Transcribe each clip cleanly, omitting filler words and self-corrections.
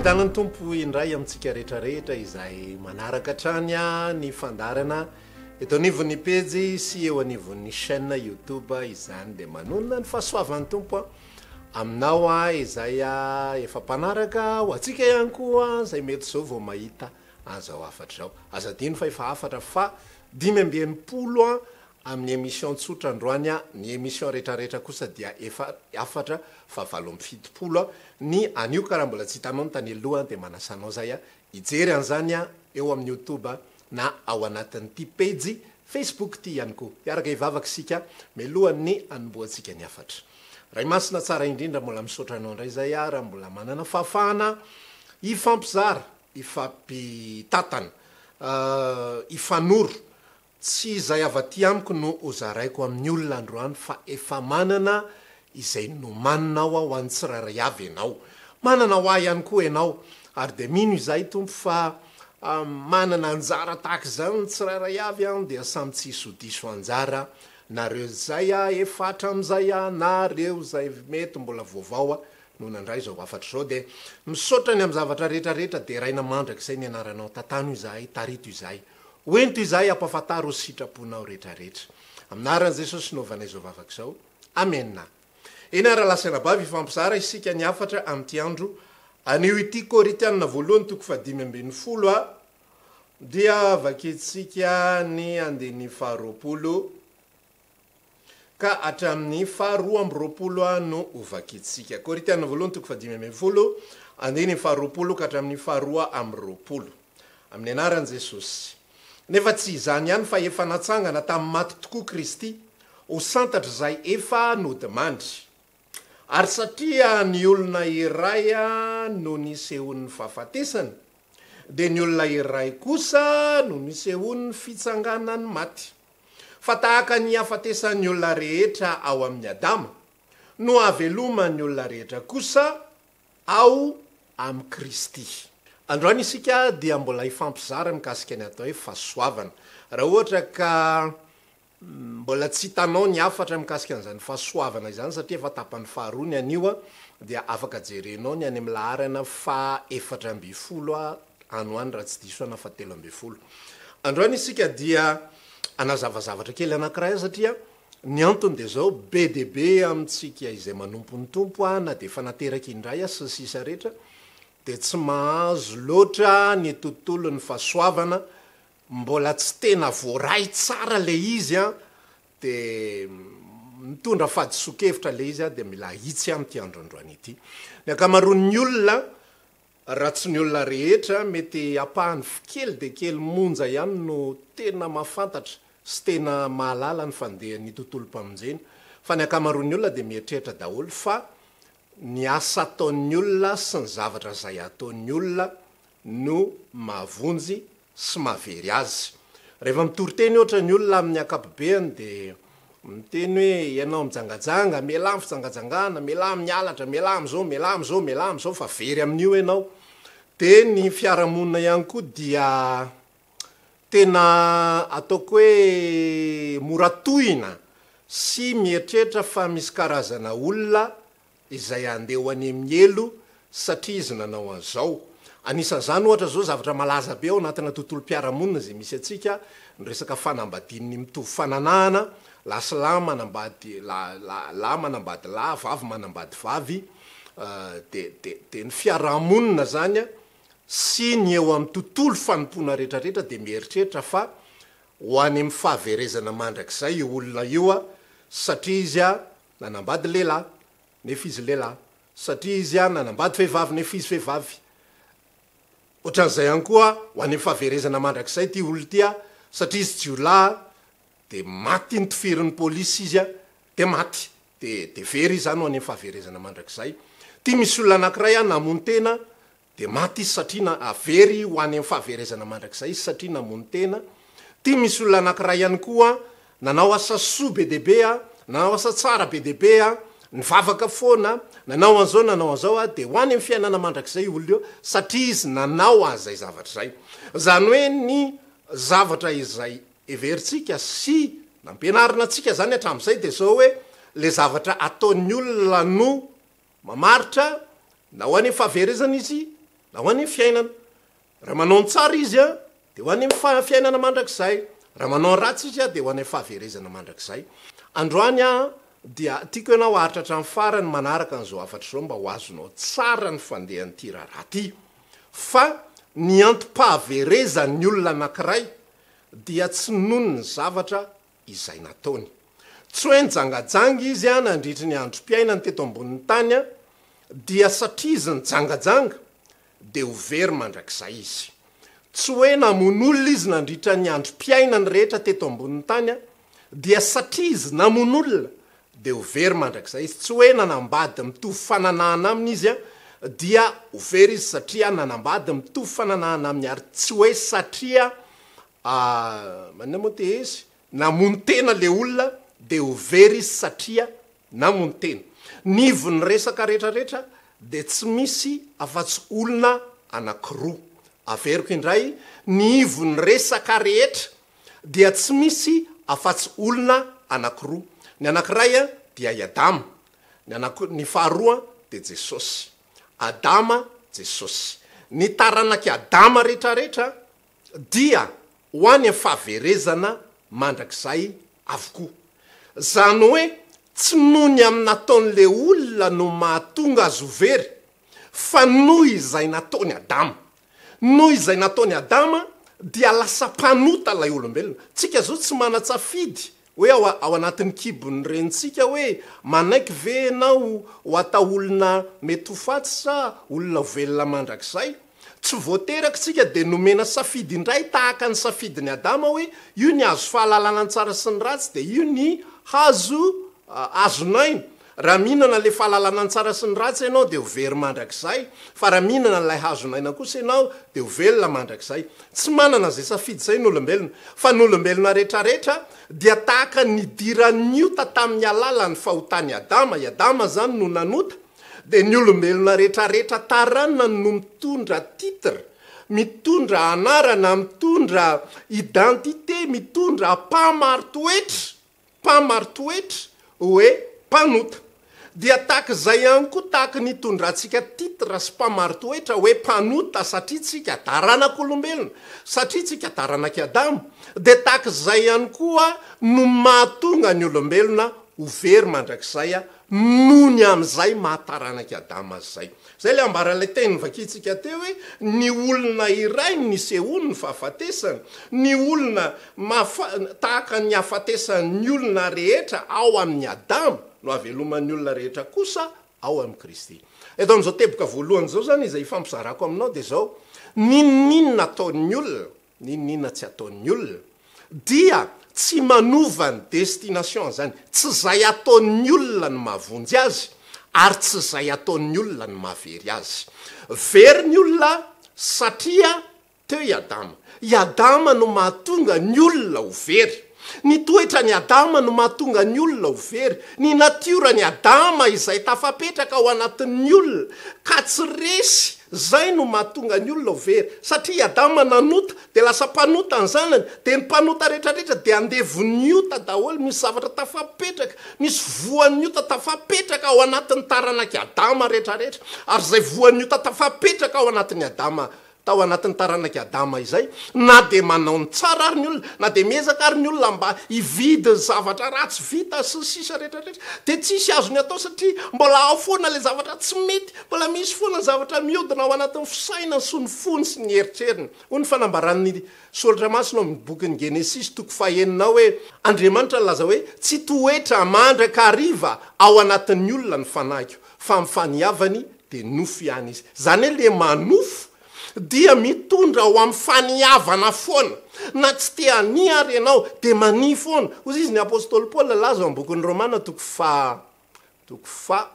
Tanany tompo indray amintsika rehetrarehetra izay manaraka tranya ny fandarana eto anivon'ny pejy sy eo anivon'ny chaîne YouTube izany dia manonona ny fahasoavan'ny tompo aminao izay efa mpanaraka ho antsika ihany koa izay mety zao vao mahita an'izao afatra zao azadino fa efa afatra fa 5:30 amin'ny émission tsotra androany ny émission rehetrarehetra kosa dia efa afatra fa 7:70 ny anio karaha mbola tsy hitanao ny tany aloha dia manasanao zay hijery an'izany eo amin'ny YouTube na ao anatin'ity page Facebook ty ihany koa iaraka hivavaka sika mialohan'ny anomboantsika ny afatra ray masina tsara indrindra mbola misaotra anao indray zay raha mbola manana fahafahana ifampizara ifampitatana ifanoro tsy izay avaty amiko no ozaraiko amin'ny olona androany fa efa manana izay no maninao ho an'ny tsirairay avy ianao manana ho ihany koa ianao ary de mino izay tompo fa manana anjara tahaka zany ny tsirairay avy dia samy tsy isodiso anjara nareo zay efa hatram'izay nareo zay mety mbola vaovao no nandray zao afatra zao de misaotra ny amin'ny zavatra rehetrarehetra de raina mandraka izay ny anaranao tantano izay tarito izay oento izay ampafataro sitraponao rehetrarehetra aminaran'i Jesosy novanay zao vavaka zao amen. Eny ara-lasana bavy ifampizara isika ny afatra amin'ity andro anio ity Koritianina voalohany toko 5:20 dia vaketsika ny andeny 20 ka hatramin'ny 2:20 no ovaketsika. Koritianina voalohany toko 5:20 andeny 20 ka hatramin'ny 2:20 amin'ny anaran'i Jesosy. Nefa tsy izany ihany fa efa natsangana tamin'ny maty tokoa Kristy ho santatra zay efa nodimandry ary satria ny olona iray no nisehon'ny fahafatesany dia ny olona iray kosa no nisehon'ny fitsanganany maty fa tahaka ny hafatesan'ny olona rehetra ao amin'ny Adama no avelomany olona rehetra kosa ao amin'ny Kristy. Androany isika dia mbola ifampizara mikasika ny atao hoe fahasoavana raha ohatra ka mbola tsy hitanao ny afatra mikasika an'izany fahasoavana izany satria efa tapany faharoa ny anio dia afaka jerenao ny any amin'ny laharana 4:40 anoany raha tsy diso na 3:30. Androany isika dia anazavazavatra kely anankiray satria ny antony dia zao be de be amintsika izay manompo ny tompo na dia efa nateraka indray sy sisa rehetra dia tsy mahazo loatra ny tontolo ny fahasoavana mbola tsy tena voaray tsara le izy dia mitondra fadisokevitra le izy dia mila hitsy amin'ity androandroany ity. Ny akamaroan'ny olona raha tsy ny olona rehetra mety apahany fikely de kely monja ihany no tena mahafantatra sy tena mahalala ny fandehan'ny tontolo mpamonjena fa ny akamaroan'ny olona dia mieritreritra daholo fa ny asa ataon'ny olona sy ny zavatra zay ataon'ny olona no mahavonjy sy mahavery azy. Rehefa mitory-teny ohatra ny olona amin'ny akapobeany dia miteny hoe ianao mijangajanga miala amin'ny fijangajangana miala amin'ny alatra miala amin'izao miala amin'izao miala amin'izao fa very amin'io ianao. Dia ny fiarahamonina ihany koa dia tena ataoko hoe moratohina sy mieritreritra fa misy karazana olona izay andeha ho any amin'ny elo satria izy nanao an'izao. Anisan'izany ohatra zao zavatra malaza be ao anatina tontolo mpiaramonina zay misy atsika ny resaka fanambadin'ny mitovy fananahana lasy lahy manambady lahy manambady lahy vavy manambady vavy de ny fiarahamonina zany sy ny eo amin'ny tontolo fanompona rehetrarehetra dia mieritreritra fa ho any amin'ny fahaverezana mandrakizay io olona io satria izy nanambady lehilahy nefa izy lehilahy satria izy nanambady vehivavy nefa izy vehivavy. Ohatran'izay ihany koa ho any amin'ny fahaverezana mandrakizay ty olo ty satria izy jiolahy dia maty ny tofirin'ny polisy izy dia maty de very izany ho any amin'ny fahaverezana mandrakizay. Ty misy olona anankiray namony tena dia maty izy satria avery ho any amin'ny fahaverezana mandrakizay izy satria namony tena. Ty misy olona anankiray ihany koa nanao asa soa be deaibe nanao asa tsara be deaibe nivavaka foana nanao an'izao dia ho any amin'ny fiainana mandrakizay olo io satria izy nanao an'izay zavatra zay. Zany hoe ny zavatra izay everitsika sy nampianarina atsika zany hatramin'izay dia zao hoe le zavatra ataon'ny olona no mamaritra na ho any amin'ny fahaverezana izy la ho any fiainana raha manao ny tsara izy a de ho any fiainana mandrakizay raha manao ny ratsy izy a de ho any fahaverezana mandrakizay androany a dia tiako ianao aharitra hatrany farany manaraka n'izao afatra zao mba ho azonao tsara ny fandehan'ity raharaty fa ny antom-pahaverezan'ny olona anankiray dia tsy nono ny zavatra izay nataony tsy hoe njangajanga izy a nandritry ny androm-piainany teto ambonin'ny tany a dia satria izy nijangajanga de ho very mandrakizay izy tsy hoe namon'olona izy nandritra ny androm-piainany rehetra teto ambonin'ny tany a dia satria izy namon'olona de ho very mandrakizay izy tsy hoe nanambady mitovy fananahana aminy izy a dia ho very izy satria nanambady mitovy fananahana aminy ary tsy hoe satria manina moa te izy namono tena le olona de ho very izy satria namono tena nivony resaka rehetrarehetra de tsy misy afa-tsy olona anankiroa averiko indray ny ivony resaka rehetra dia tsy misy afa-tsy olona anankiroa ny anankiray a dia Adama ny faharoa de Jesosy Adama Jesosy ny taranaky Adama rehetrarehetra dia ho any fahaverezana mandrakizay avokoa zany hoe tsy nony amin'ny nataon'le olona no mahatonga azy ho very fa noho izay nataony Adama noho izay nataony Adama dia lasa mpanota lay olombelona tsika zao tsy manatsafidy hoe ao anatin'ny kibony renitsika hoe manaiky ve enao ho atao olona mety ho fatsy sa olona velona mandrakizay tsy voateraky tsika de nomena safidy indray tahaka ny safidiny Adama hoe io ny azo fahalalana ny tsara sy ny ratsy de io ny hazo azonaina raha mihinana le fahalalana ny tsara sy ny ratsy ianao de ho very mandrakizay fa raha mihinana n'lay hazonaina kosa ianao de ho velona mandrakizay tsy manana zay safidy zay n'olombelona fa n'olombelona rehetrarehetra dia tahaka nidiran'io tamin'ny alalany fahotany Adama Adama zany no nanota de ny olombelona rehetrarehetra taranina no mitondra titre mitondra anarana mitondra identité mitondra mpamaritoetra hoe mpanota dia tahaka zay ihany koa tahaka nitondrantsika titre sy mpamaritoetra hoe mpanota satria tsika taranak'olombelona satria tsika taranaky Adama de tahaka zay ihany koa no mahatonga ny olombelona ho very mandrakizay a nony am'izay mahataranaky Adama zay le ambaran'lay teny vakitsika teo hoe ny olona iray nisehony ny fahafatesany ny olona tahaka ny hafatesan'ny olona rehetra ao amin'ny Adama no aveloman'ny olona rehetra kosa ao amin'ny Kristy eto am'izao teboka voalohany zao zany izay ifampizarako aminao de zao ninninona ataon'ny olona ninninona tsy ataon'ny olona dia tsy manova ny destination zany tsy zay ataon'ny olona ny mahavonjy azy ary tsy zay ataon'ny olona ny mahavery azy very ny olona satria teo Adama no mahatonga ny olona ho very ny toetra ny Adama no mahatonga ny olona ho very ny natiora ny Adama izay tafapetraka ao anatin'ny olona ka tsy resy zay no mahatonga ny olona ho very satria Adama nanota de lasa mpanota ny zanany de ny mpanota rehetrarehetra de andevon'ny ota daholo misy zavatra tafapetraka misy voan'ny ota tafapetraka ao anatin'ny taranaky Adama rehetrarehetra ary zay voan'ny ota tafapetraka ao anatin'ny Adama tao anatin'ny taranaky Adama izay na de manao ny tsara ary ny olona na de miezaka ary ny olona mba hividy ny zavatra ratsy vita sy sisa rehetrarehetra de tsisy azony atao satria mbola ao foana le zavatra tsy mety mbola misy foana zavatra miodina ao anatin'ny fisaina sy ny fony sy ny eritreriny ho ny fanambaran'ny soratra masina amin'ny bokin'ny Genesis toko fahaenina hoe Andriamanitra laza hoe tsy toetra mandraka hariva ao anatin'ny olona ny fanahiko fa mifaniavany de nofo ihany izy zany hoe le manofo dia mitondra ho amin'ny faniavana foana na tsy te hany ary ianao de mani foana ozy izy ny apôstôly Paul laza ao am'bokin'ny Romana toko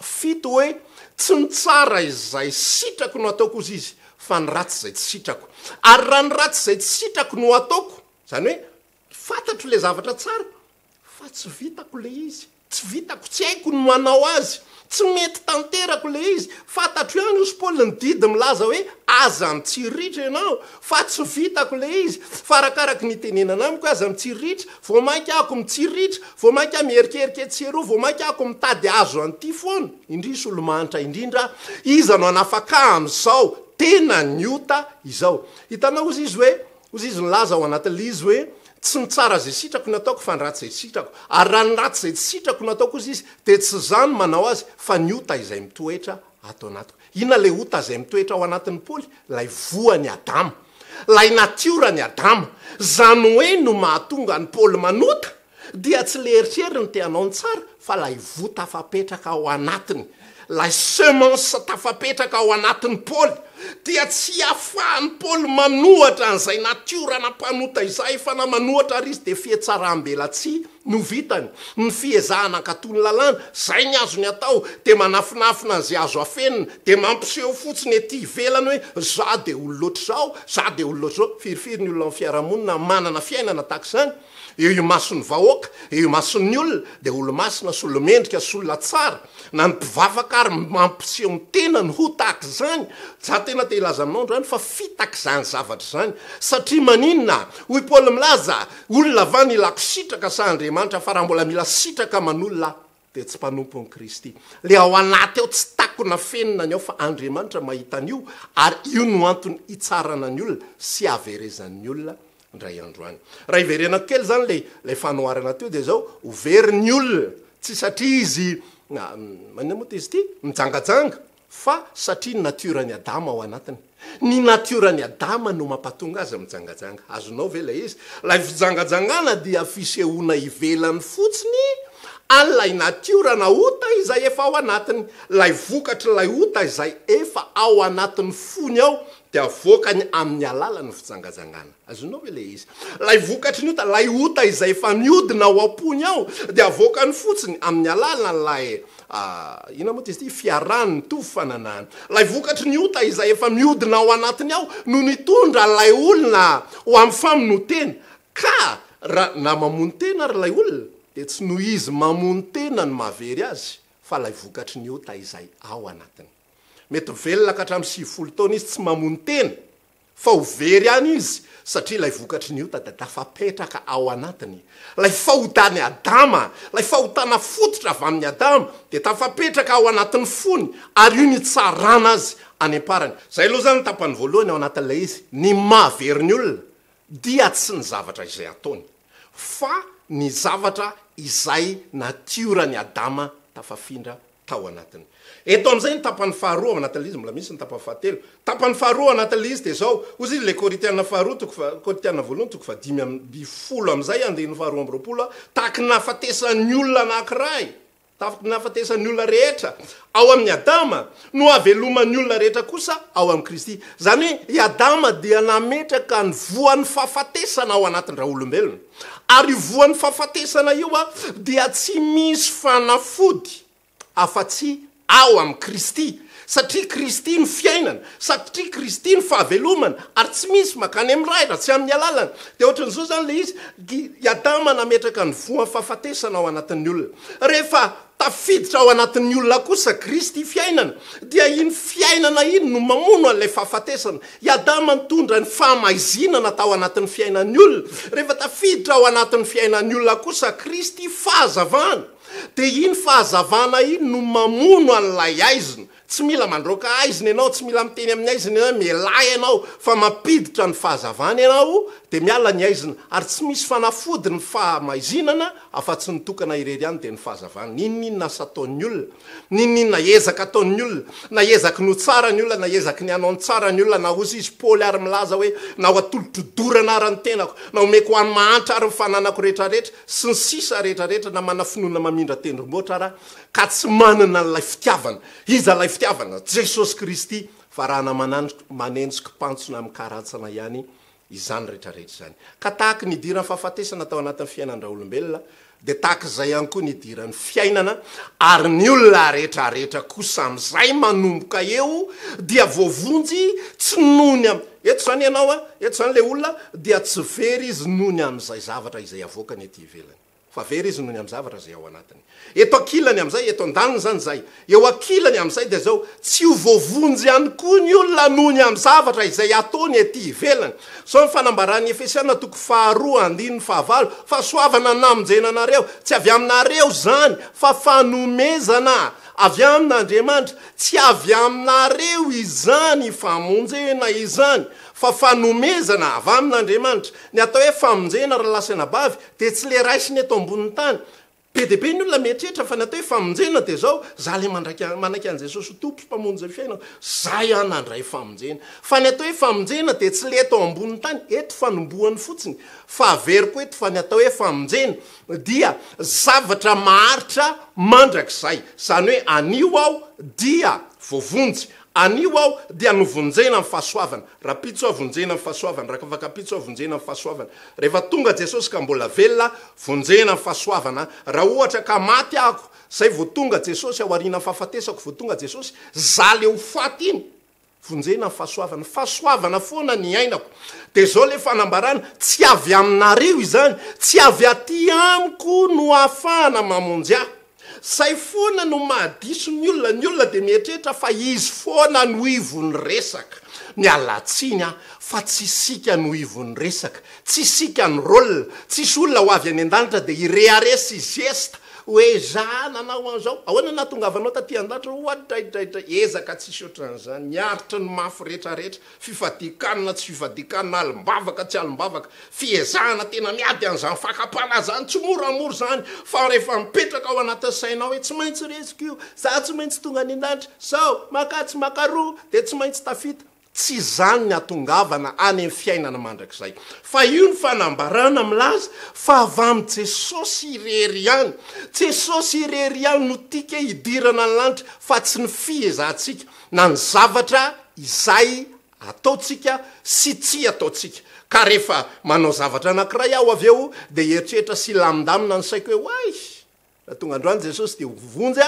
fito hoe tsy ny tsara izay sitrako no ataoko ozy izy fa ny ratsy zay tsy sitrako ary raha ny ratsy zay tsy sitrako no ataoko zany hoe fantatro le zavatra tsara fa tsy vitako le izy tsy vitako tsy haiko no manao azy tsy mety tanterako le izy fantatro ihany osy Paul ny didy milaza hoe aza mitsiritra ianao fa tsy vitako le izy fa arakaraky ny tenenana amiko aza mitsiritra vao mainka ako mitsiritra vao mainka aho mierikerika tseroa vao mainka ako mitady azo an'ity foana indrisy olo manitra indrindra iza no anafaka am'izao tena ny ota izao. Hitanao izy ozy izy nylaza ao anatin'le izy hoe tsy ny tsara zay sitrako nataoko fa ny ratsy zay sitrako, ary raha ny ratsy zay sitrako nataoko izy izy de tsy zany manao azy fa ny ota izay mitoetra ato anatiko. Ina le ota zay mitoetra ao anatin'ny Paoly? Lay voany Adama, lay natiorany Adama. Zany hoe no mahatonga ny Paoly manota dia tsy le eritreriny te hanao ny tsara fa lay vo tafapetraka ao anatiny, lay semence tafapetraka ao anatin'ny Paoly dia tsy afahan'ny Paoly manohatra an'izay natiorana mpanota izay fa na manohatra ary izy de fihetsaram-belatsy no vitany, ny fiezahana ankatony lalàna. Zay ny azony atao de manafinafina an'izay azo afenina de mampiseho fotsiny ety ivelany hoe za de olo loatra zao, za de olo loatra zao. Firifiry ny olona amin'ny fiarahamonina manana fiainana tahaka izany. Eo io mason'ny vahoaka, eo mason'ny olona de olo masina sy olo mendrika sy olona tsara na ny mpivavaka ary mampiseho ny tenany ho tahaka izany. Za tena te ilaza aminao androany fa fitaka zany zavatra zany satria maninona hoy Paoly milaza olona vany ilako sitraka sa Andriamanitra fa raha mbola mila sitraka manolona de tsy mpanompo ny Kristy. Le ao anaty ao tsy takona fenina ny ao fa Andriamanitra mahita an'io ary io no antony hitsarana ny olona sy averezan'ny olona ndray androany. Raha iverena kely zany le fanoharana teo de zao overiny olona tsy satria izy manina moa izy ty mijangajanga fa satria ny natiorany Adama ao anatiny. Ny natiorany Adama no mampatonga azy mijangajanga. Azonao ve la izy? Lay fijangajangana dia fisehoana ivelany fotsiny an'lay natiorana ota izay efa ao anatiny. Lay vokatra lay ota izay efa ao anatin'ny fony ao de avoakany amin'ny alalan'ny fijangajangana. Azonao ve le izy? Lay vokatry ny ota, lay ota izay efa miodina ao am-pony ao de avoakany fotsiny amin'ny alalany lay ina moa izy ty fiarany mitovy fananana. Lay vokatry ny ota izay efa miodina ao anatiny ao no nitondra lay olona ho amin'ny famonotena. Ka raha na mamono tena ary lay olona de tsy no izy mamono tena ny mahavery azy fa lay vokatry ny ota izay ao anatiny. Mety velona ka hatramin'ny 70 taona izy tsy mamono tena fa ho very any izy satria lay vokatry ny ota de tafapetraka ao anatiny. Lay fahotany Adama, lay fahotana fototra avy amin'ny Adama de tafapetraka ao anatin'ny fony ary io ny tsarana azy any am-parany. Zay aloha zany tapany voalohany ao anatin'ilay izy. Ny mahavery ny olona dia tsy ny zavatra izay ataony fa ny zavatra izay natiorany Adama tafafindra tao anatiny. Eto am'izay ny tapany faharoa anatin'le izy, mbola misy ny tapany fahatelo. Tapany faharoa anatin'le izy de zao, ozy izy le Korintiana faharoa Korintiana voalohany toko fa 5:10 am'izay andiny faharoa amby roapolo tahaky nahafatesan'ny olona anankiray, tahaky nahafatesan'ny olona rehetra ao amin'ny Adama no haveloman'ny olona rehetra kosa ao amin'ny Kristy. Zany hoe i Adama dia nametraka ny voan'ny fahafatesana ao anatin'ny raha olombelona. Ary voan'ny fahafatesana io dia tsy misy fanafody afa-tsy ao amin'ny Kristy. Satria Kristy ny fiainana, satria Kristy ny fahavelomana ary tsy misy makany amin'ny ray raha tsy amin'ny alalana. De ohatran'izao zany le izy i Adama nametraka ny voan'ny fahafatesana ao anatin'ny olona. Rehefa tafiditra ao anatin'ny olona kosa Kristy fiainana dia iny fiainana iny no mamono an'ilay fahafatesana. I Adama nitondra ny famaizinana tao anatin'ny fiainan'ny olona. Rehefa tafiditra ao anatin'ny fiainan'ny olona kosa Kristy fahazavana de iny fahazavana iny no mamono an'ilay aizina. Tsy mila mandroaka aizina ianao, tsy mila miteny amin'ny aizina ianao, mialay ianao fa mampiditra ny fahazavana ianao de miala ny aizina ary tsy misy fanafody ny famaizinana afa-tsy nitokana irery ihany de ny fahazavana. Ninona asa ataon'ny olona, ninona ezaka ataon'ny olona, na ezaky no tsara ny olona, na ezaky ny anao ny tsara ny olona, na ozy izy Paoly ary milaza hoe na ho atolotrodorana ary ny tenako, na omeko ho any mahantra ary ny fananako rehetrarehetra sy ny sisa rehetrarehetra na mana finoana mamindra tendromboatra ara ka tsy manana n'lay fitiavana. Iza lay fitiavana? Jesosy Kristy. Fa raha na manenjika pantsona amin'ny karantsana ihany izany rehetrarehetra zany. Ka tahaky ny idiran'ny fahafatesana tao anatin'ny fiainana olombelona de tahaky izay ihany koa ny idiran'ny fiainana ary ny olona rehetrarehetra kosa am'izay manomboka eo dia voavonjy tsy nony eto zany ianao eto zany le olona dia tsy very izy nony am'izay zavatra izay avoakany ety ivelany. fa very izy noho ny amin'ny zavatra zay ao anatiny eto akilany amin'izay eto an-daniny zany zay eo akilany amin'izay de zao tsy ho voavonjy ihany koa ny olona noho ny amin'ny zavatra izay ataony ety ivelany sao ny fanambarany Efesiana 2:2-5 fa soavana namonjena anareo tsy avy aminareo zany fa fanomezana avy amin'Andriamanitra tsy avy aminareo izany famonjena izany fa fanomezana avy amin'Andriamanitra ny atao hoe famonjena raha lasana bavy de tsy le raisiny eto ambonin'ny tany be de be ny olona mietrehitra fa ny atao hoe famonjena de zao za le manaiky an Jesosy tompo mpamonjy fiainako zay anandray famonjena fa ny atao hoe famonjena de tsy le eto ambonin'ny tany eto fanombohany fotsiny fa averiko eto fa ny atao hoe famonjena dia zavatra maharitra mandrakizay zany hoe anio aho dia voavonjy anio aho dia novonjena amin'ny fahasoavana raha pitso avonjena amin'ny fahasoavana raha afaka pitso avonjena amin'ny fahasoavana rehefa tonga Jesosy ka mbola velona vonjena amin'ny fahasoavana raha ohatra ka maty ako zay vo tonga Jesosy ao arina fahafatesako vo tonga Jesosy za le ho faty iny vonjena amin'ny fahasoavana foana ny ainako de zao le fanambarana tsy avy aminareo izany tsy avy aty amiko no ahafahana mamonjy aho say foana no mahadiso ny olona de mietrehitra fa izy foana no ivony resaka mialatsiny fa tsy sika no ivony resaka tsy sika ny rôle tsisy olona ho avy any an-danitra de irearesy gesta hoe za nanao an'izao ahoana natongavanao taty an-danitra oadraidraidra ezaka tsisy ohatran'izany miaritra ny mafy rehetrarehetra fifadikanina tsy fifadikanina alimbavaka tsy alimbavaka fiezahana tena miady an'izany fakapana zany tsy moramora zany fa rehefa mipetraka ao anatin'ny sainao hoe tsy maintsy resiko za tsy maintsy tonga any an-danitra sao makatsy makaroa de tsy maintsy tafita tsy zany ny atongavana any amin'ny fiainana mandrakizay fa io ny fanambarana milaza fa avy amin'ny Jesosy irery ihany Jesosy irery ihany no tika hidirana ny lanitra fa tsy ny fiezahantsika na ny zavatra izay ataotsika sy tsy ataotsika ka rehefa manao zavatra anankiray aho avy eo de eritrehitra sy lamindamina ny saiko hoe way raha tonga androany Jesosy de hovonjy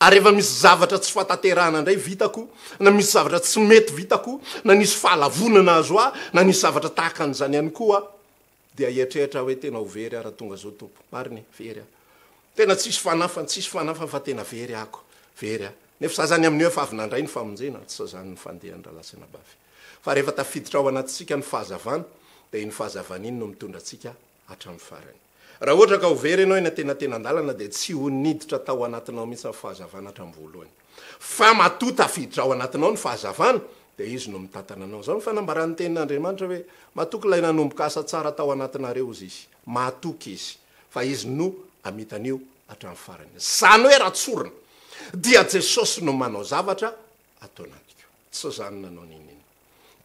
ary rehefa misy zavatra tsy fataterahana indray vitako na misy zavatra tsy mety vitako na nisy fahalavonana azo na nisy zavatra tahaka an'izany ihany koa dia eritrehitra hoe tena ho very raha tonga zao tompo mariny very tena tsisy fanafa fa tena very ako very nefa za zany amin'ny hoe fa avy nandray ny famonjena tsy zany ny fandehandraha lasana bavy fa rehefa tafiditra ao anatsika ny fahazavana de ny fahazavana iny no mitondra atsika hatramin'ny farany raha ohatra ka ho very ianao ena tena andalana de tsy ho niditra tao anatinao mihitsy ny fahazavana hatramin'ny voalohany fa matoa tafiditra ao anatinao ny fahazavana de izy no mitatana anao zao ny fanambarany tenin'Andriamanitra hoe matoky ilay nanomboka asa tsara tao anatinareo izy matoky izy fa izy no amitan'io hatramin'ny farany zany hoe raha tsorina dia Jesosy no manao zavatra ataonatiko tsy zany nanao ninina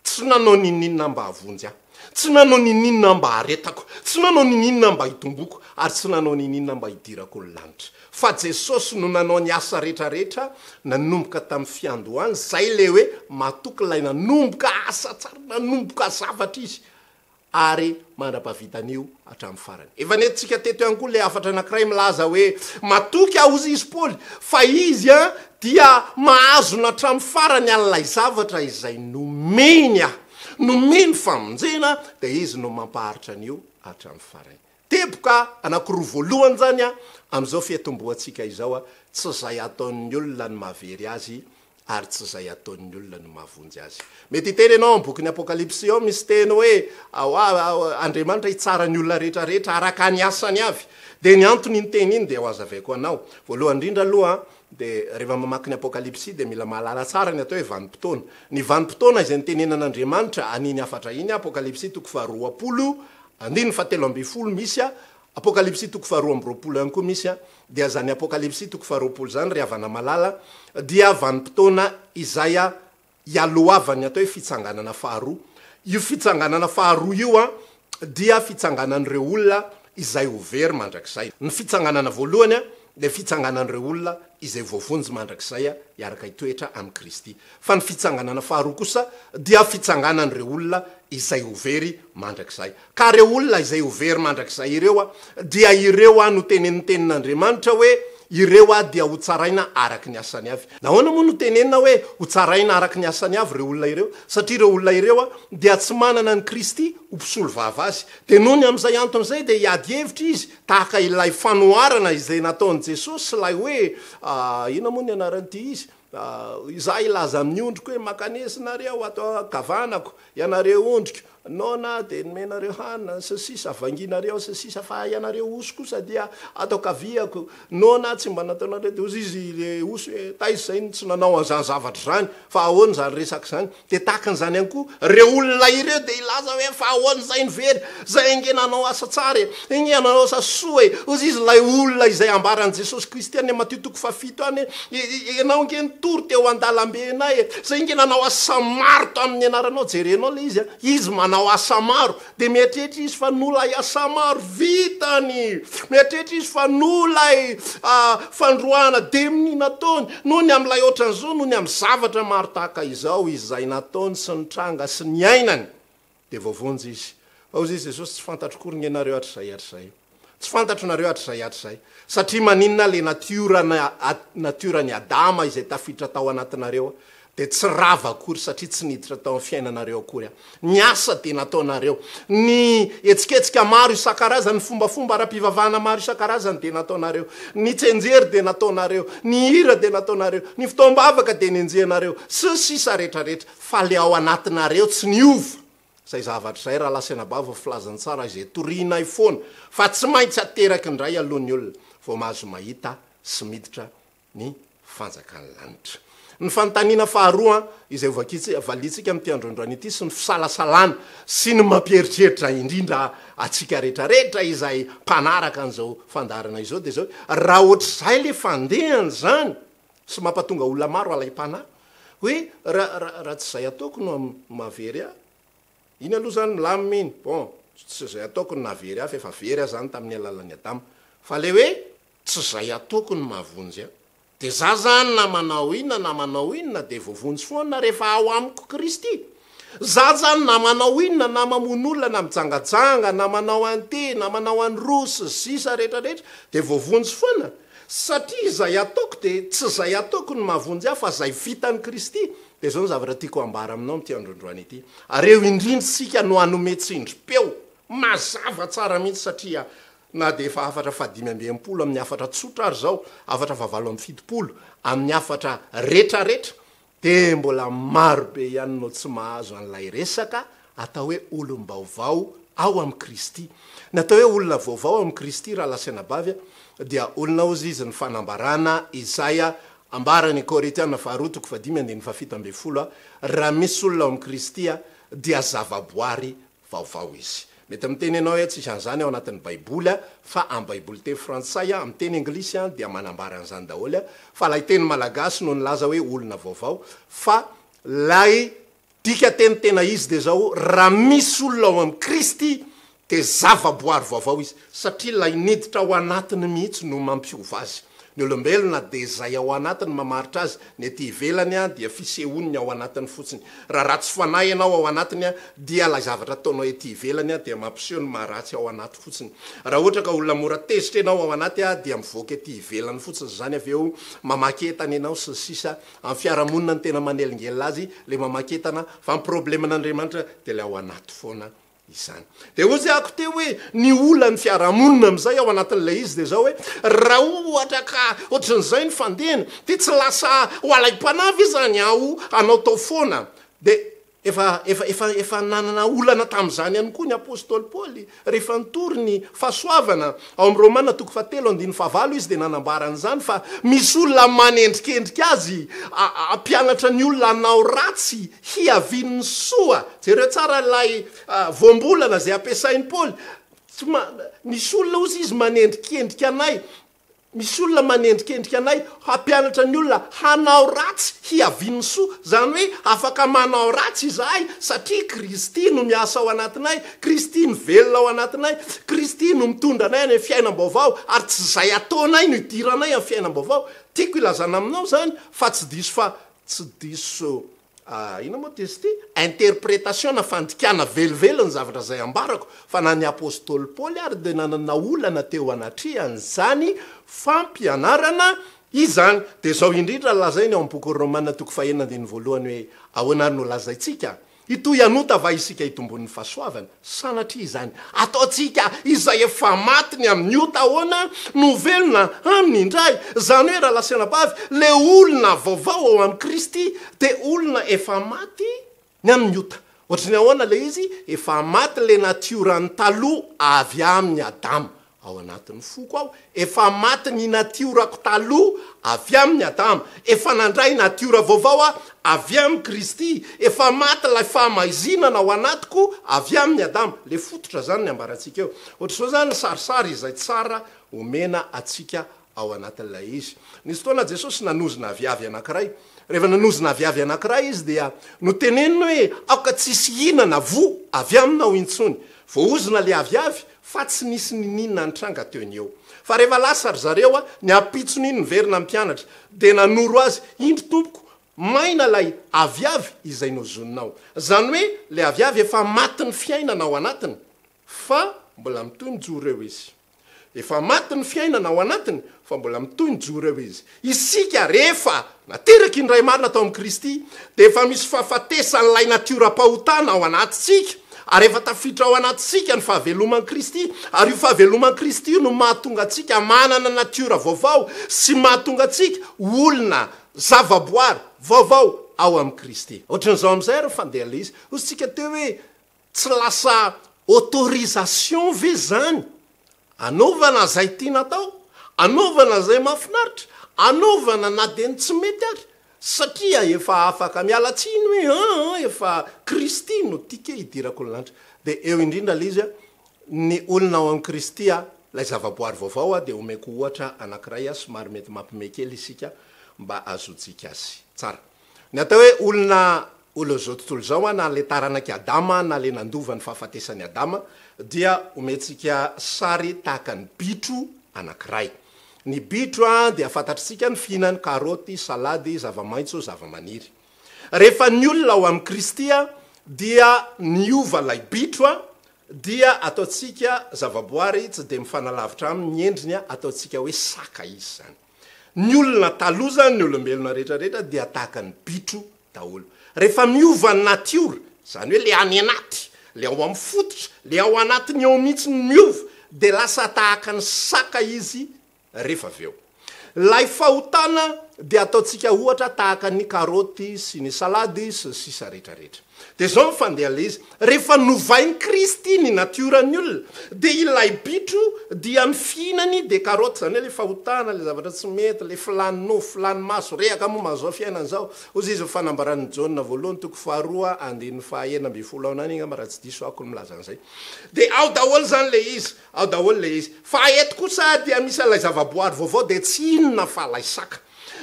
tsy nanao ninina mba havonjy aho tsy nanao ninina mba haretako tsy nanao ninina mba hitomboko ary tsy nanao ninina mba hidirako ny lanitra fa Jesosy no nanao ny asa rehetrarehetra nanomboka tamin'ny fiandohany zay le hoe matoky ilay nanomboka asa tsara nanomboka zavatra izy ary mandra-pavitan'io hatramin'ny farany efa nentsika teto ihany koa le afatra anankiray milaza hoe matoky ahozy izy Paoly fa izy dia mahazona hatramin'ny farany an'ilay zavatra izay nomeny nomeny famonjena de izy no mampaharitra an'io hatramin'ny farany teboka anankiroa voalohany zany am'izao fiatombohantsika izao tsy zay ataon'ny olona ny mahavery azy ary tsy zay ataon'ny olona ny mahavonjy azy mety hiteny ianao bokyny apokalipsy ao misy teny hoe Andriamanitra hitsara ny olona rehetrarehetra araka ny asany avy de ny antony ny teny iny de ho azavaiko anao voalohany indrindra aloha de rehefa mamaky ny apokalipsy de mila mahalala tsara ny atao hoe vanim-potoana ny vanim-potoana izay nitenenan'Andriamanitra aniny afatra iny apokalipsy 2:20 misy apokalipsy 2:20 ihany koa misy dia zany apokalipsy 2:20 zany ry havana malala dia vanim-potoana izay ialoavany atao hoe fitsanganana faharoa io fitsanganana faharoa io dia fitsanganan'ireo olona izay ho very mandrakizay ny fitsanganana voalohany de fitsanganan'ireo olona izay voavonjy mandrakizay iaraka hitoetra amin'ny Kristy fa ny fitsanganana faharoa kosa dia fitsanganan'ireo olona izay ho very mandrakizay ka reo olona izay ho very mandrakizay ireo dia ireo no tenenintenin'Andriamanitra hoe ireo a dia ho tsaraina araky ny asany avy. Nahoana moa no tenenina hoe ho tsaraina araky ny asany avy reo olona ireo? Satria reo olona ireo a dia tsy manana ny Kristy ho mpisolo vava azy. De noho ny am'izay anton'izay de hiady hevitra izy tahaka ilay fanoharana izay nataon'i Jesosy sy lay hoe ina moa ny anaran'ity izy za ilaza amin'ny ondriko hoe makanesinareo atao kavanako ianareo ondriko nona de menareo hanina sasisa avanginareo sasisa fa ianareo oso kosa dia atao kaviako nona tsy mba nataonareo de ozy izy le oso hoe taizy zay tsy nanao an'izany zavatra zany fa ahoany zany resaky zany de takan'izany ihany koa reo olona ireo de ilaza hoe fa ahoany zay ny very zay nge nanao asa tsara iny nanao asa soa ozy izy lay olona izay ambaran'i Jesosy Kristy any Matio 7 any ianao nge nitory teo an-dalambe anay zay nge nanao asa maro to amin'ny anaranao jerenao le izy manao asa maro de mieritreritra izy fa nolay asa maro vitany mieritreritra izy fa nolay fandroana de ny nataony noho ny am'lay ohatran'izao noho ny amy zavatra maro tahaka izao izay nataony sy ny tranga sy ny ainany de voavonjy izy fa ozy izy Jesosy tsy fantatro kory ny anareo hatrizay tsy fantatro nareo hatrizay satria maninona le natiorany Adama izay tafiditra tao anatinareo de tsy rava akory satria tsy niditra tao amin'ny fiainanareo akory ny asa de nataonareo ny etsiketsika maro isan-karazany fombafomba ara-pivavahana maro isan-karazany de nataonareo ny tsenjery de nataonareo ny hira de nataonareo ny fitoam-bavaka de nenjehanareo sy sisa rehetrarehetra fa le ao anatinareo tsy niova zay zavatra zay raha lasanabava filazany tsara izay torinay foana fa tsy maintsy ateraky ndray alohan'ny olona vao mahazo mahita sy miditra ny fanjakan'ny lanitra. Ny fanontaniana faharoa izay valitsika amin'ity androandroany ity sy ny fisalasalana sy ny mampieritreritra indrindra atsika rehetrarehetra izay mpanaraka an'izao fandarana izao de zao raha ohatr'izay le fandehany zany sy mampatonga olona maro alay mpanahy hoe raha tsy zay ataoko no mavery iny aloha zany milamina iny bon tsy zay ataoko no navery fa efa very zany tamin'ny alalan'ny Adama fa le hoe tsy zay ataoko no mahavonjy de za zany na manao inona de voavonjy foana rehefa ao amiko Kristy za zany na manao inona na mamon'olona na mijangajanga na manao ante na manao anrosy sisa rehetrarehetra de voavonjy foana satria zay ataoko de tsy zay ataoko no mahavonjy fa zay vitany Kristy de zao ny zavatra tiako ambara aminao am'ty androandroany ity areo indrindrasika no anome tsindrim-peo mazava tsara mihitsy satria na de efa afatra fadimy ambempolo amin'ny afatra tsotra ary zao afatra favalo amin'ny fitopolo amin'ny afatra retraretra de mbola marobe ihany no tsy mahazo an'lay resaka atao hoe olom-baovao ao amin'ny Kristy natao hoe olona vaovao amin'ny Kristy raha lasanabavy dia olona ozy izy ny fanambarana Isaia ambarany Korintiana faharotoko fadimy andiny fafito ambe folo raha misy olona ao amin'ny Kristy dia zavaboary vaovao izy. Mety miteny anao hoe tsisy an'izany ao anatin'ny baiboly fa amin'ny baiboly teny frantsay amin'ny teny anglisy dia manambara an'izany daholo fa lay teny malagasy no nilaza hoe olona vaovao fa lay dika teny tena izy de zao raha misy olona ao amin'ny Kristy de zavaboary vaovao izy satria lay niditra ao anatiny mihitsy no mampiova azy ny olombelona de zay ao anatiny mamaritra azy ny ety ivelany dia fisehoniny ao anatiny fotsiny raha ratsy fanahy ianao ao anatiny dia lay zavatra ataonao ety ivelany dia mampiseho ny maharatsy ao anaty fotsiny raha ohatra ka olona mora tezitra ianao ao anaty dia mivoaka ety ivelany fotsiny zany avy eo mamaketana ianao sy sisa amin'ny fiarahamonina ny tena manelingelina azy le mamaketana fa ny probleman'Andriamanitra de le ao anaty foana izany de ozy ako te hoe ny ola ny fiarahamonina am'izay ao anatin'lay izy de zao hoe raha ohatra ka ohatran'izay ny fandehana de tsy lasa ho alay-panavy izany ao anao tao foana de efa nanana olana tam'izany ihany koa ny apôstôly Paoly rehefa nitory ny fahasoavana ao amin'ny Romana 7:5 izy de nanambaran'izany fa misy olona manendrikendrika azy ampianatra ny olona anao ratsy hiavin'ny soa jereo tsara lay voambolana zay ampiasain'ny Paoly misy olona ozy izy manendrikendrika anay misy olona manendrikendrika anay hampianatra ny olona hanao ratsy hiavin'ny soa zany hoe afaka manao ratsy izahay satria Kristy no miasa ao anatinay Kristy no velona ao anatinay Kristy no mitondra anay any fiainam-baovao ary tsy zay ataonay no idiranay amin'ny fiainam-baovao tiako ilazana aminao zany fa tsy diso ina moa tesy ty interprétation na fandikana velivelo ny zavatra zay ambarako fa na ny apôstôly paoly ary de nanana olana teo anatriany zany fampianarana izany de zao indrindra lazay ny ao am'boky romana toko fahenandiny voalohany hoe ahoanary no lazaitsika itoy anota va isika itombon'ny fahasoavana sanatria izany ataotsika izay efa matiny amin'ny ota ahoana no velona amin'ny indray zany hoe raha lasenabavy le olona vaovao ao amin'ny kristy de olona efa maty ny amin'ny ota ohatrany ahoana le izy efa maty le natiorany taloha avy amin'ny adama ao anatin'ny foko ao efa maty ny natiorako taloha avy amin'ny adama efa nandray natiora vaovao a avy amin'ny kristy efa maty lay famaizinana ao anatiko avy amin'ny adama le fototra zany ny ambaratsika eo ohatra zao zany sarisary izay tsara omena atsika ao anatin'ilay izy nisy fotoana jesosy nanozina aviavy anankiray rehefa nanozina aviavy anankiray izy dia no teneniny hoe aoka tsisy hinana vo avy aminao intsony voaozina le aviavy fa tsy nisy nininna nitranga teo ny eo fa rehefa lasary zareo a ny apitsony iny nyverina mpianatra de nanoro azy indro tompoko maina lay aviavy izay nozoninao zany hoe le aviavy efa maty ny fiainana ao anatiny fa mbola mitoy mijoro eo izy efa maty ny fiainana ao anatiny fa mbola mitoy mijoro eo izy isika rehefa nateraky indray marina atao amin'i kristy de efa misy fahafatesan'lay natiora-pahotana ao anatitsika ary efa tafiditra ao anatsika ny fahaveloman'i kristy ary io fahaveloman'i kristy io no mahatonga atsika manana natiora vaovao sy mahatonga atsika olona zavaboary vaovao ao amin'i kristy ohatran'izao am'izay ry fandeha le izy ozytsika teo hoe tsy lasa autorisation ve zany anaovana zay tiana tao anaovana zay mahafinaritra anaovana na de ny tsy mety ary satria efa afaka mialatsiny hoe efa kristy no tika idirako ololanitra de eo indrindra le izy a ny olona ao amin'i kristy a lay zavaboary vaovao a de omeko ohatra anankiray a somary mety mampimekely isika mba azotsika azy tsara ny atao hoe olona olo zao tontolo zao a na le taranaky adama na le nandova ny fahafatesany adama dia ometsika sary tahaka ny bitro anankiray ny bitro a de afantatritsika ny fihinany karoty salady zavamaitso zavamaniry rehefa ny olona ao amin'i kristy a dia niova lay bitro a dia ataotsika zavaboary tsy de mifanalavitra aminy endriny a ataotsika hoe saka izy zany ny olona taloha zany ny olombelona rehetrarehetra dia tahaka ny bitro daholo rehefa miova ny natiora zany hoe le any anaty le ao amin'ny fototra le ao anatiny eo mihitsy ny miova de lasa tahaka ny saka izy rehefa aveo lay fahotana de ataotsika ohatra tahaka ny karoty sy ny salady sy sisa rehetrarehetra de zao mifandeha le izy rehefa novainy kristy ny natiorany olona de ilay bitro dia mifihinany de karoty zany hoe le fahotana le zavatra tsy mety le filanino filany maso rehaka moa mazao fiainana zao ozy izy fanambarany jauna voalohany toko faharoa andiny fahena amby folo aonany igny ama raha tsy diso ako ny milazan'zay de ao daholo zany le izy ao daholo le izy fa eto kosa dia misy lay zavaboary vaovao de tsy inona fa lay saka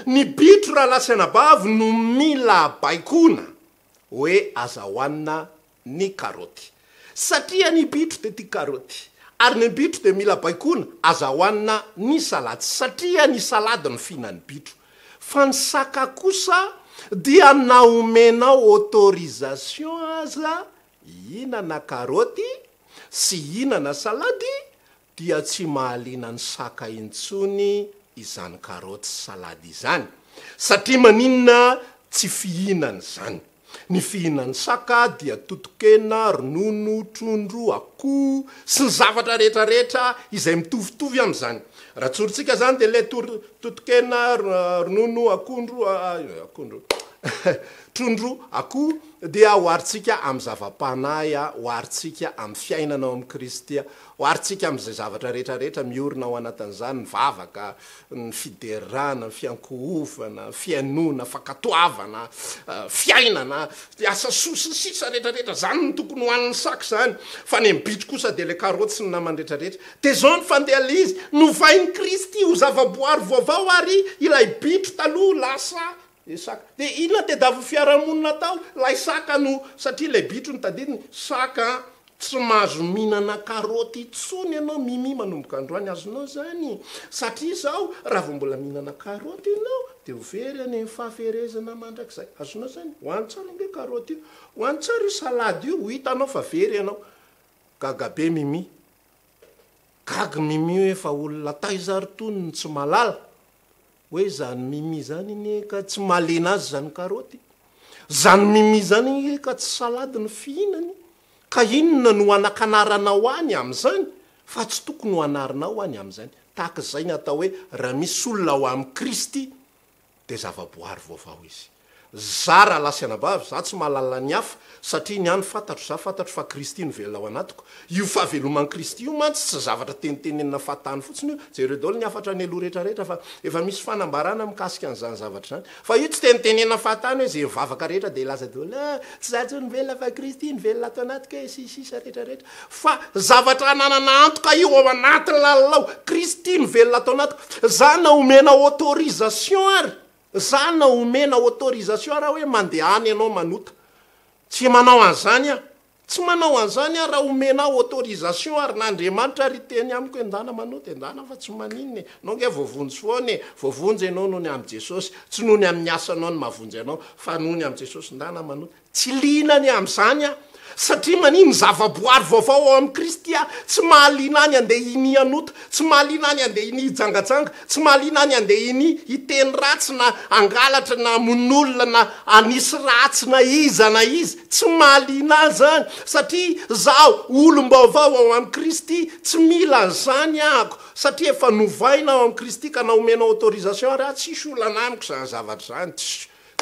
ny bitro raha lasanabavy no mila baikona hoe azahoanina ny karoty satria ny bitro de tia karoty ary ny bitro de mila baikona azahoanina ny salady satria ny salady no fihinany bitro fa ny saka kosa dia naomenao autorisation aza ihinana karoty sy ihinana salady dia tsy mahaliana ny saka intsony izany karoty salady izany satria maninona tsy fihinany zany ny fihinany saka dia totokena ronono trondro akoho sy ny zavatra rehetrarehetra izay mitovitovy am'zany raha tsorintsika zany de le totokena ronono akondro trondro akoho dia hoaritsika amy zava-panahy a hoaritsika amy fiainanao amin'i kristy a hoaritsika am'izay zavatra rehetrarehetra miorina ao anatin'izany ny vavaka ny fiderana ny fiankohofana fiainona fakatoavana fiainana asa sosi sisa rehetrarehetra zany ny tokony hoan'ny saky zany fa ny mbitro kosa de le karoty sy ny namany rehetrarehetra de zao ny fandeha le izy novainy kristy ho zavaboary vaovao ary ilay bitro taloha lasa saka de inona te davy fiarahamonina tao lay saka no satria lay bitro ny tadidiny saka tsy mahazo mihinana karoty itsony ianao mimi manomboka androany azonao zany satria zao raha vo mbola mihinana karoty ianao de very any fahaferezana mandrak'izay azonao zany hoany tsara nge karoty io hoany tsara io salady io ho hitanao fa very ianao gagabe mimi gagy mimi hoe fa olona taizarytonony tsy malala hoe zany mimi zany iny ka tsy malena azy zany karoty zany mimi zany ka tsy salady ny fihinany ka inona no anakanaranao any am'izany fa tsy tokony ho anarinao any am'izany tahaka zay ny atao hoe raha misy olona ho am' Kristy de zavaboary vaovao izy zara lasy anabavy za tsy mahalala ny hafa satria ny any fantatro za fantatro fa Kristy ny velona ao anatiko io fahaveloman'ny Kristy io mantsy tsy zavatra tenitenenina fatany fotsiny io jereo daholo ny afatra ny aloha rehetrarehetra fa efa misy fanambarana mikasika an'izany zavatra zany fa io tsy tenitenenina fatany hoe zay mivavaka rehetra de laza daholo tsy zatsy ny velona fa Kristy ny velona atao anatiko hoe sisisa rehetrarehetra fa zavatra ananana antoka io ao anaty lalinao Kristy ny velona atao anatiko za na omena autorisation ary za na omena autorisation raha hoe mandeha any ianao manota tsy manao an'izany a tsy manao an'izany a raha omena autorisation ary n'Andriamanitra ry teny amiko endana manota endana fa tsy maninny nao nge voavonjy foany voavonjy ianao noho ny am' Jesosy tsy noho ny amin'ny asanao ny mahavonjy ianao fa noho ny am' Jesosy ndana manota tsy linany am'izany a satria maniny zavaboary vaovao ao am' Kristy a tsy mahalina any andeha iny anota tsy mahalina any andeha iny ijangajanga tsy mahalina any andeha iny iteny ratsy na angalatra na mon'olona na anisy ratsy na iza na izy tsy mahalina azy zany satria zaho olom-baovao ao am' Kristy tsy mila zany ahako satria efa novaina ao am' Kristy ka na omena autorisation raha tsisy olana amiko zany zavatra zany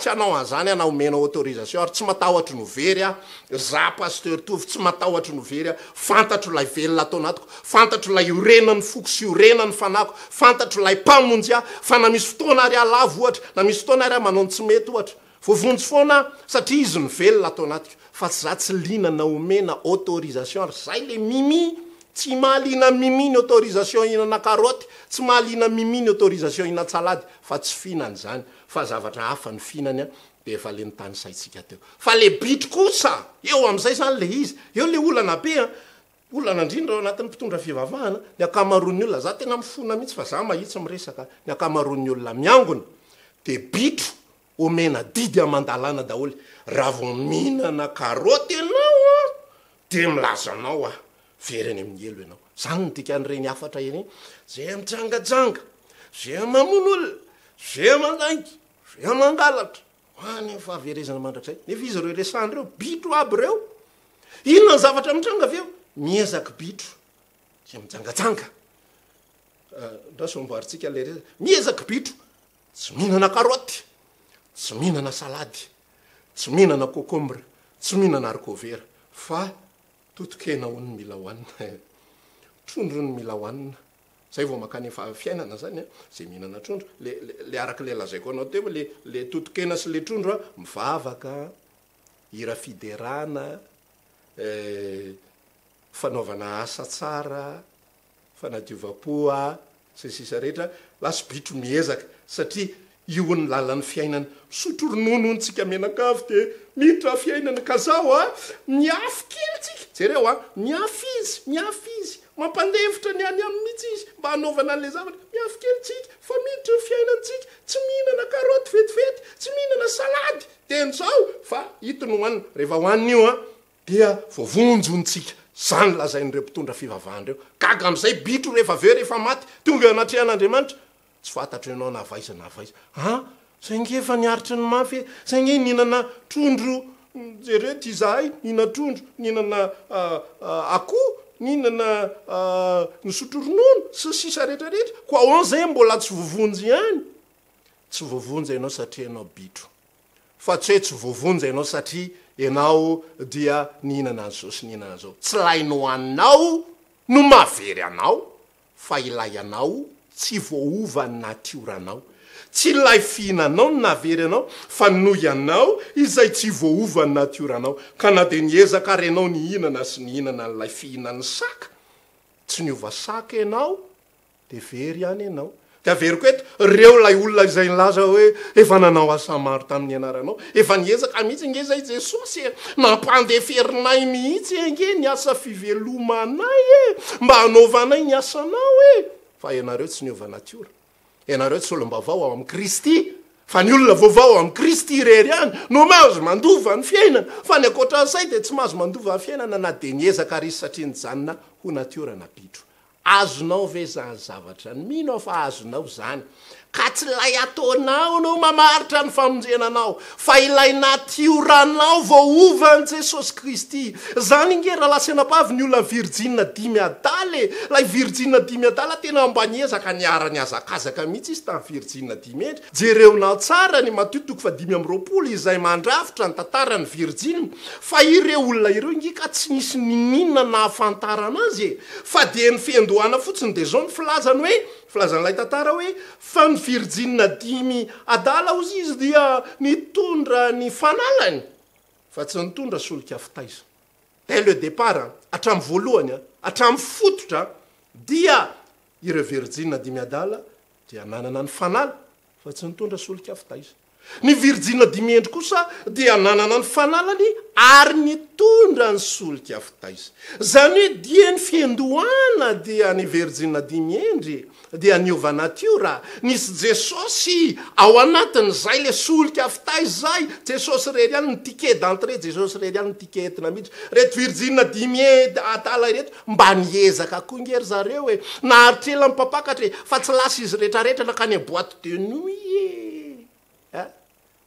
tsy anao an'izany anao omena autorisation ary tsy matahotra no very a za pasteur tovy tsy matahotra no very a fantatro lay velona atao anatiko fantatro lay orenany foko sy orenany fanako fantatro lay mpamonjy a fa na misy fotoana ary alavo ohatra na misy fotoana ary a manao tsy mety ohatra voavonjy foana satria izy ny velona atao anatiko fa tsy za tsy lina na omena autorisation ary zay le mimi tsy mahalina mimi ny autorisation hinana karoty tsy mahalina mimi ny autorisation hina salady fa tsy fihinany zany fa zavatra hafa ny fihinany a de efa le nitany saitsika teo fa le bitro kosa eo am'izay zany le izy eo le olana be a olana indrindra ao anatin'ny mpitondra fivavahana ny akamaroan'ny olona za tena mifona mihitsy fa za mahitsy miresaka ny akamaroan'ny olona miangona de bitro omena didy amandalana daholy raha vo mihinana karoty ianao a de milazanao a very any amin'ny elo ianao zany ny dikan'ireny afatra eny zay mitsangajanga zay mamono olona zay mandangy zay mangalatra hoany fahaverezana mandrakzay nefa izy reo resany reo bitro aby reo inona ny zavatra mitranga aveo miezaky bitro zay mijangajanga ndasomboaritsika le reza miezaky bitro tsy mihinana karoty tsy mihinana salady tsy mihinana concombre tsy mihinana haricot-vert fa totokena hony mila hoanina trondro ny mila hoanina zay vao makany fiainana zany a zay mihinana trondro le arak'le lazaiko anao teo le totokena sy le trondro a mivavaka hira fiderana fanaovana asa tsara fanadiovam-poa sy sisa rehetra lasy bitro miezaka satria io ny lalan'ny fiainana sotro ronono ntsika menakavy de miditra fiainana ka zao a miafy kely tsika jereo a miafy izy mampandevitra ny any amin'ny mihitsy izy mba hanaovana an'le zavatra miafy kely tsika fa miditra fiainantsika tsy mihinana karoty vetivety tsy mihinana salady ten'zao fa hitony hoanina rehefa hoanina io a dia voavonjontsika zany lazain'ireo mpitondra fivavahandreo gaga am'izay bitro rehefa aveo rehefa maty tonga anatrehan'Andriamanitra tsy fantatro ianao navaiza zay nge efa niaritry ny mafy zay nge nihinana trondro jereo ty zahay nihina trondro nihinana akoho nihinana nisotro ronono sy sisa rehetrarehetra koa on zay mbola tsy voavonjy ihany tsy voavonjy ianao satria ianao bitro fa tsy hoe tsy voavonjy ianao satria ianao dia nihinana an'izao sy nihinana an'izao tsy lainao aminao no mahavery anao fa ilay anao tsy voaova ny natioranao tsy lay fihinanao no navery anao fa noho ianao izay tsy voaova ny natioranao ka na de niezaka renao nihinana sy nihinana n'lay fihinan'ny saka tsy niova saka ianao de very ihany ianao de averyko eto reo lay olona izay nilaza hoe efa nanao asa maro tamin'ny anaranao efa niezaka mihitsy nge zay Jesosy mampandeferinay mihitsy nge ny asa fivelomanay mba hanaovanay ny asanao fa ianareo tsy niova natiora ianareo tsy olombavao ao am' Kristy fa ny olona vaovao amin'ny Kristy rery any no mahazo mandova ny fiainana fa ny akoatran'izay dia tsy mahazo mandova ny fiainana na dia niezaka ry izy satria nijanona ho natiorana bitro. Azonao ve zany zavatra ny mino aho fa azonao zany ka tsy lay ataonao no mamaritra ny famonjenanao fa ilay natioranao voaovan'i Jesosy Kristy. Zany ingera lasenapavy ny olona virjina 10 adaly lay virjina 10 adala tena mba niezaka niara-ny azakazaka mihitsy izy tamin'ny virjina 10 endry. Jereonao tsara ny matotoko fa 520 izay mandrafitra ny tantarany virjina fa ireo olona ireo ingika tsy nisy ninina na afantarana azy fa dia ny fiandohana fotsiny dia zao ny filazany hoe filazan'ilay tantara hoe fa ny virjina 10 adala ozy izy dia nitondra ny fanalany fa tsy nitondra solika fitaiza. Dès le départ hatramin'ny voalohany hatramin'ny fototra dia ireo virjina 10 adala dia nanana ny fanala fa tsy nitondra solika fitaiza. Ny virjina 10 endry kosa dia nanana ny fanalany ary nitondra ny solika fitaiza. Zany hoe dia ny fiandohana dia ny virjina 10 endry dia niova natiora nisy Jesosy ao anatin'izay le solika fitaiza zay. Jesosy rery any ny ticket d'entrée, Jesosy rery any ny ticket entina mihitsy. Reto virjina 10 adala reto mba niezaka koa ngery zareo hoe naharitrela mipapakatra fa tsy lasa izy rehetrarehetra nakany boîte de nuit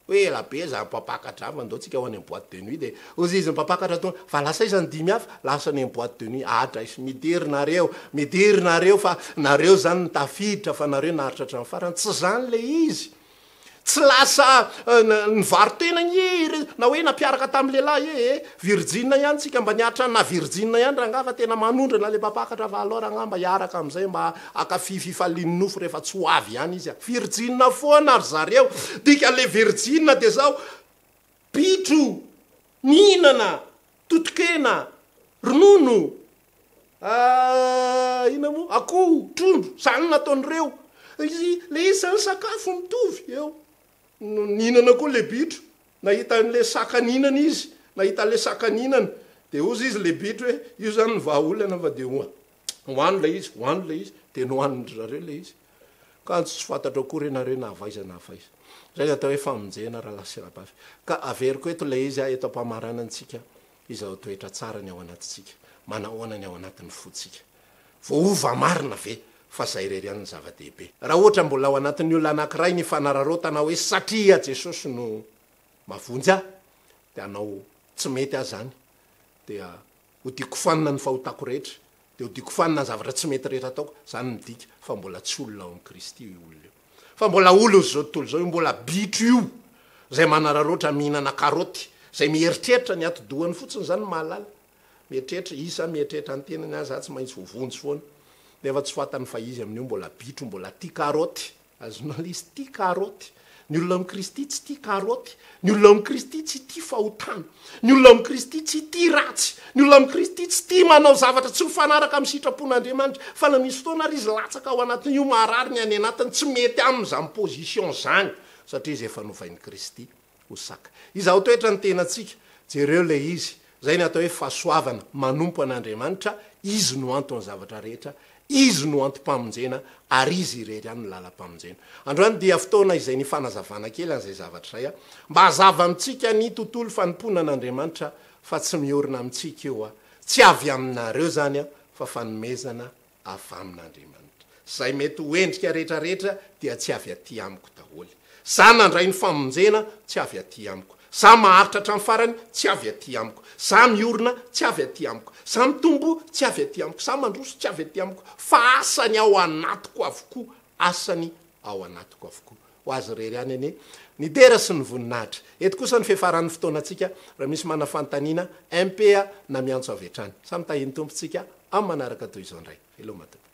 hoe labe za mpapakatra avy andao tsika ho any boîte de nuit dia ozy izy mipapakatra tonga fa lasa izany 10 hafa lasa ny boîte de nuit adraisy miderinareo fa nareo zany nitafiditra fa nareo naharitra hatramin'ny farany. Tsy zany le izy tsy lasa nivarotena na hoe nampiaraka tamin'ny lehilahy virjina ihany tsika mba niaritra na virjina ihany raha ngava tena manondra na le mpapakatra fa alora ngamba hiaraka amin'izay mba akafififaliany nofo rehefa tsy ho avy ihany izy virjina foana ry zareo. Dika le virjina dia zao bitro mihinana totokena ronono ina moa akoho trondro zany nataon'ireo izy le izy zany sakafo mitovy eo. Ninana koa le bitro nahita n'le sakaninana izy nahita le sakaninana dia ozy izy le bitro hoe io zany ny vahaolana fa dia hoany le izy dia nohanindry zareo le izy ka tsy fantatra akory nareo nahavaizana hafaiza. Zay atao hoe famonjena raha lasenapavy ka averiko eto le izy eto ampamaranantsika izao toetra tsara ny ao anatitsika manahoana ny ao anatin'ny fotsika voova marina ve fa zay rery any ny zava-dehibe. Raha ohatra mbola ao anatin'ny olona anankiray ny fanararotana hoe satria Jesosy no mavonjy aho dia anao tsy mety ahy zany dia ho diako fanina ny fahotako rehetra dia ho diako fanina ny zavatra tsy mety rehetra ataoko zany midika fa mbola tsy olona ao amin'ny Kristy io olona io fa mbola olo zao tontolo zao io mbola bitro io zay manararoatra mihinana karoty zay mieritreritra ny atodohany fotsiny zany mahalala mieritreritra isa mieritreritra ny tenany azy tsy maintsy vovonjy foana nefa tsy fantany fa izy amin'io mbola bitro mbola tia karoty. Azonao izy tia karoty. Ny olona amin'ny Kristy tsy tia karoty. Ny olona amin'ny Kristy tsy tia fahotana. Ny olona amin'ny Kristy tsy tia ratsy. Ny olona amin'ny Kristy tsy tia manao zavatra tsy mifanaraka amin'ny sitrapon'Andriamanitra fa na misy fotoana ary izy latsaka ao anatin'io marary ny any anatiny tsy mety amin'izany position zany satria izy efa novain'ny Kristy ho saka. Izy ao toetra ny tenantsika jereo le izy zay ny atao hoe fahasoavana manompo an'Andriamanitra izy no anto ny zavatra rehetra izy no antom-pamonjena ary izy irery any no lalam-pamonjena. Androany dia fotoana izay ny fanazavana kely an'izay zavatra zay mba hazava amintsika ny tontolo fanompona an'Andriamanitra fa tsy miorina amintsika eo tsy avy aminareo zany fa fanomezana avy amin'Andriamanitra. Zay mety ho endrika rehetrarehetra dia tsy avy aty amiko daholo. Za nandray ny famonjena tsy avy aty amiko. Za maharitra hatramin'ny farany tsy avy aty amiko. Za miorina tsy avy aty amiko. Za mitombo tsy avy aty amiko. Za mandroso tsy avy aty amiko fa asany ao anatiko avokoa. Asany ao anatiko avokoa. Ho azy rery any ane ny dera sy ny voninahitra. Eto kosa ny fiafaran'ny fotoanantsika raha misy manafantaniana MP na miantso avy hatrany. Samy tahiny tompontsika amin'ny manaraka toy izao indray. Veloma tompoko.